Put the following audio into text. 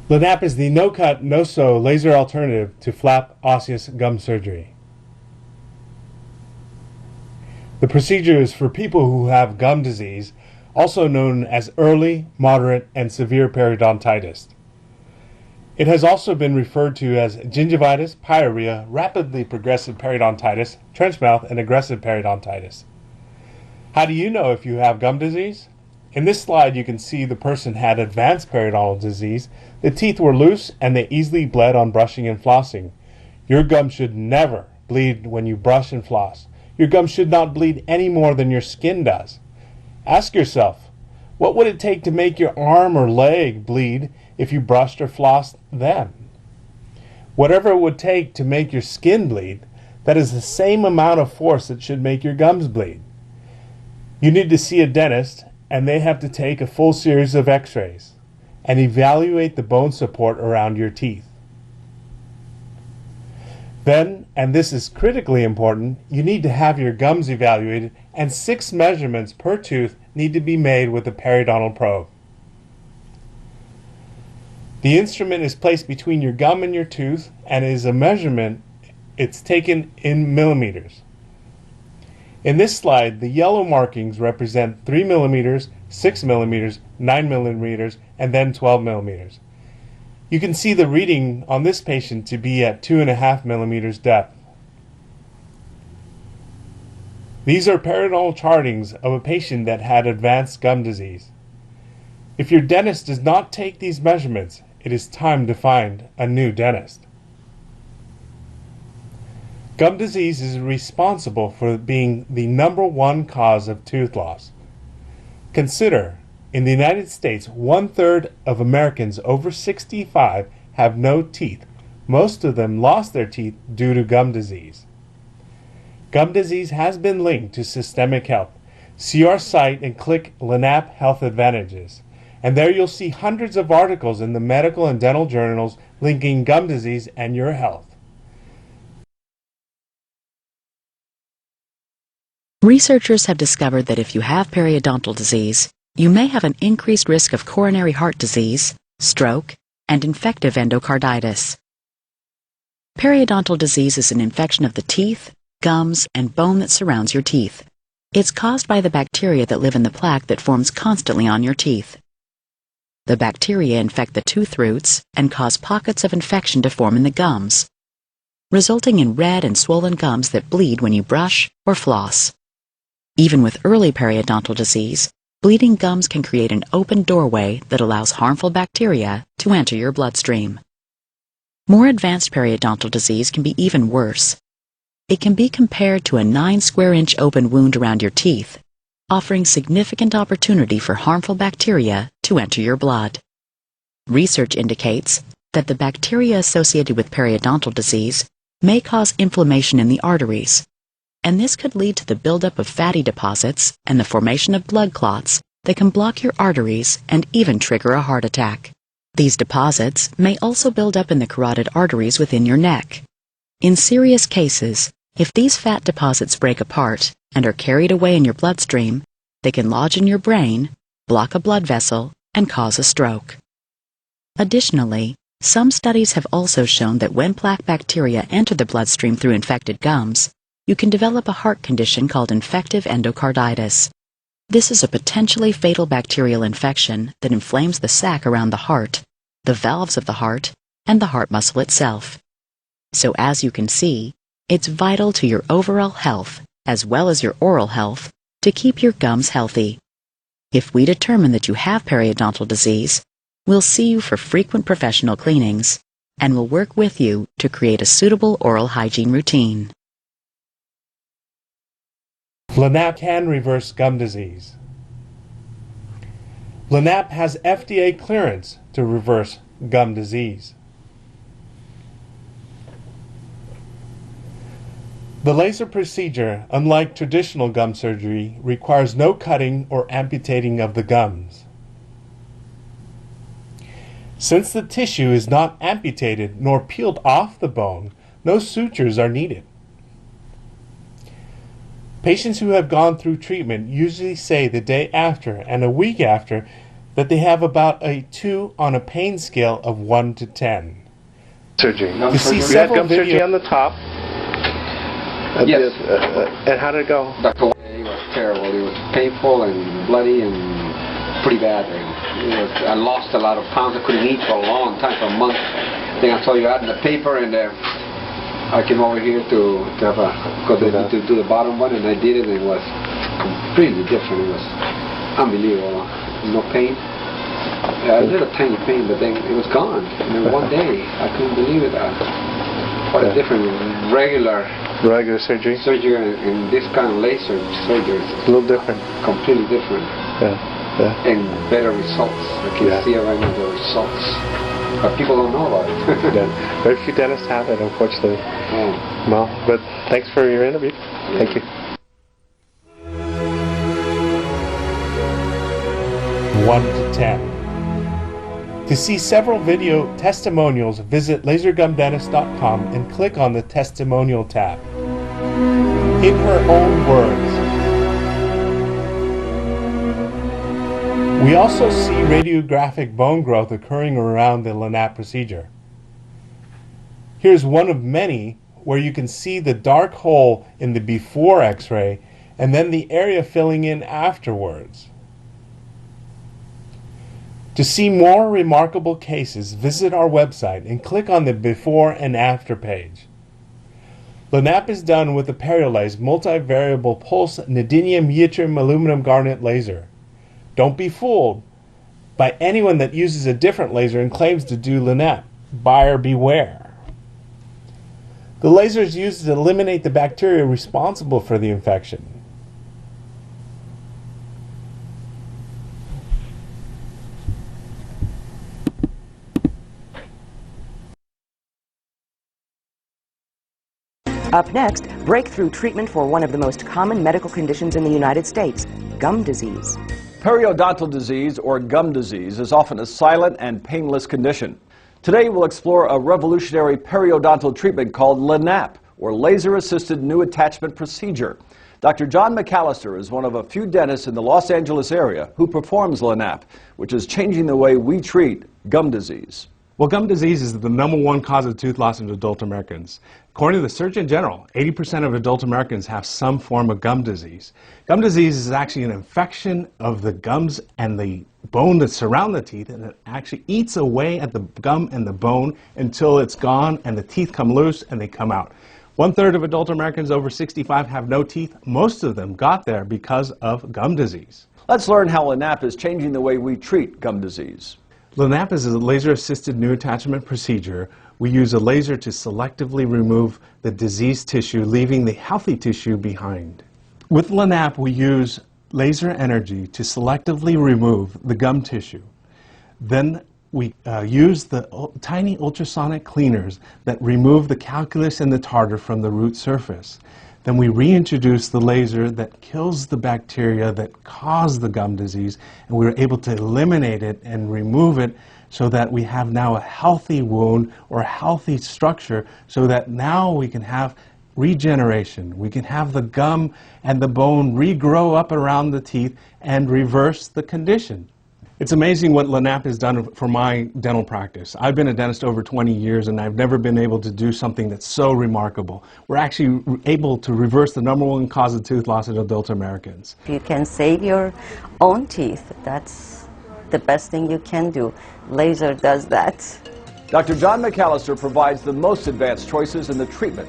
LANAP is the no-cut, no-sew laser alternative to flap osseous gum surgery. The procedure is for people who have gum disease, also known as early, moderate, and severe periodontitis. It has also been referred to as gingivitis, pyorrhea, rapidly progressive periodontitis, trench mouth, and aggressive periodontitis. How do you know if you have gum disease? In this slide, you can see the person had advanced periodontal disease. The teeth were loose and they easily bled on brushing and flossing. Your gum should never bleed when you brush and floss. Your gum should not bleed any more than your skin does. Ask yourself, what would it take to make your arm or leg bleed if you brushed or flossed them? Whatever it would take to make your skin bleed, that is the same amount of force that should make your gums bleed. You need to see a dentist, and they have to take a full series of x-rays and evaluate the bone support around your teeth. Then, and this is critically important, you need to have your gums evaluated, and 6 measurements per tooth need to be made with a periodontal probe. The instrument is placed between your gum and your tooth and is a measurement. It's taken in millimeters. In this slide, the yellow markings represent 3 millimeters, 6 millimeters, 9 millimeters, and then 12 millimeters. You can see the reading on this patient to be at 2.5 millimeters depth. These are periodontal chartings of a patient that had advanced gum disease. If your dentist does not take these measurements, it is time to find a new dentist. Gum disease is responsible for being the #1 cause of tooth loss. Consider, in the United States, 1/3 of Americans over 65 have no teeth. Most of them lost their teeth due to gum disease. Gum disease has been linked to systemic health. See our site and click LANAP Health Advantages, and there you'll see hundreds of articles in the medical and dental journals linking gum disease and your health. Researchers have discovered that if you have periodontal disease, you may have an increased risk of coronary heart disease, stroke, and infective endocarditis. Periodontal disease is an infection of the teeth, gums, and bone that surrounds your teeth. It's caused by the bacteria that live in the plaque that forms constantly on your teeth. The bacteria infect the tooth roots and cause pockets of infection to form in the gums, resulting in red and swollen gums that bleed when you brush or floss. Even with early periodontal disease, bleeding gums can create an open doorway that allows harmful bacteria to enter your bloodstream. More advanced periodontal disease can be even worse. It can be compared to a 9 square inch open wound around your teeth, offering significant opportunity for harmful bacteria to enter your blood. Research indicates that the bacteria associated with periodontal disease may cause inflammation in the arteries, and this could lead to the buildup of fatty deposits and the formation of blood clots that can block your arteries and even trigger a heart attack. These deposits may also build up in the carotid arteries within your neck. In serious cases, if these fat deposits break apart and are carried away in your bloodstream, they can lodge in your brain, block a blood vessel, and cause a stroke. Additionally, some studies have also shown that when plaque bacteria enter the bloodstream through infected gums, you can develop a heart condition called infective endocarditis. This is a potentially fatal bacterial infection that inflames the sac around the heart, the valves of the heart, and the heart muscle itself. So as you can see, it's vital to your overall health, as well as your oral health, to keep your gums healthy. If we determine that you have periodontal disease, we'll see you for frequent professional cleanings, and we'll work with you to create a suitable oral hygiene routine. LANAP can reverse gum disease. LANAP has FDA clearance to reverse gum disease. The laser procedure, unlike traditional gum surgery, requires no cutting or amputating of the gums. Since the tissue is not amputated nor peeled off the bone, no sutures are needed. Patients who have gone through treatment usually say the day after and a week after that they have about a 2 on a pain scale of 1 to 10. Surgery. To see You had several gum surgery videos on the top. Yes. And how did it go? Dr. It was terrible. It was painful and bloody and pretty bad. I lost a lot of pounds. I couldn't eat for a long time, for a month. Then I saw you out in the paper, and I came over here to have to do the bottom one, and I did it, and it was completely different. It was unbelievable. No pain. A little tiny pain, but then it was gone. And then one day, I couldn't believe it. What a different regular surgery. Surgery and this kind of laser surgery. A little different. Completely different. Yeah. And better results. I can see right now the results. But people don't know about it. Yeah. Very few dentists have it, unfortunately. Oh. Well, but thanks for your interview. Yeah. Thank you. 1 to 10. To see several video testimonials, visit lasergumdentist.com and click on the Testimonial tab. In her own words. We also see radiographic bone growth occurring around the LANAP procedure. Here's one of many where you can see the dark hole in the before x-ray and then the area filling in afterwards. To see more remarkable cases, visit our website and click on the before and after page. LANAP is done with the Periolase multivariable pulse neodymium yttrium aluminum garnet laser. Don't be fooled by anyone that uses a different laser and claims to do LANAP. Buyer beware. The laser is used to eliminate the bacteria responsible for the infection. Up next, breakthrough treatment for one of the most common medical conditions in the United States, gum disease. Periodontal disease, or gum disease, is often a silent and painless condition. Today we'll explore a revolutionary periodontal treatment called LANAP, or Laser-Assisted New Attachment Procedure. Dr. John McAllister is one of a few dentists in the Los Angeles area who performs LANAP, which is changing the way we treat gum disease. Well, gum disease is the #1 cause of tooth loss in adult Americans. According to the Surgeon General, 80% of adult Americans have some form of gum disease. Gum disease is actually an infection of the gums and the bone that surround the teeth, and it actually eats away at the gum and the bone until it's gone and the teeth come loose and they come out. 1/3 of adult Americans over 65 have no teeth. Most of them got there because of gum disease. Let's learn how LANAP is changing the way we treat gum disease. LANAP is a laser-assisted new attachment procedure. We use a laser to selectively remove the diseased tissue, leaving the healthy tissue behind. With LANAP, we use laser energy to selectively remove the gum tissue. Then we use the tiny ultrasonic cleaners that remove the calculus and the tartar from the root surface. Then we reintroduce the laser that kills the bacteria that cause the gum disease, and we're able to eliminate it and remove it so that we have now a healthy wound or a healthy structure, so that now we can have regeneration. We can have the gum and the bone regrow up around the teeth and reverse the condition. It's amazing what LANAP has done for my dental practice. I've been a dentist over 20 years and I've never been able to do something that's so remarkable. We're actually able to reverse the #1 cause of tooth loss in adult Americans. If you can save your own teeth, that's the best thing you can do. Laser does that. Dr. John McAllister provides the most advanced choices in the treatment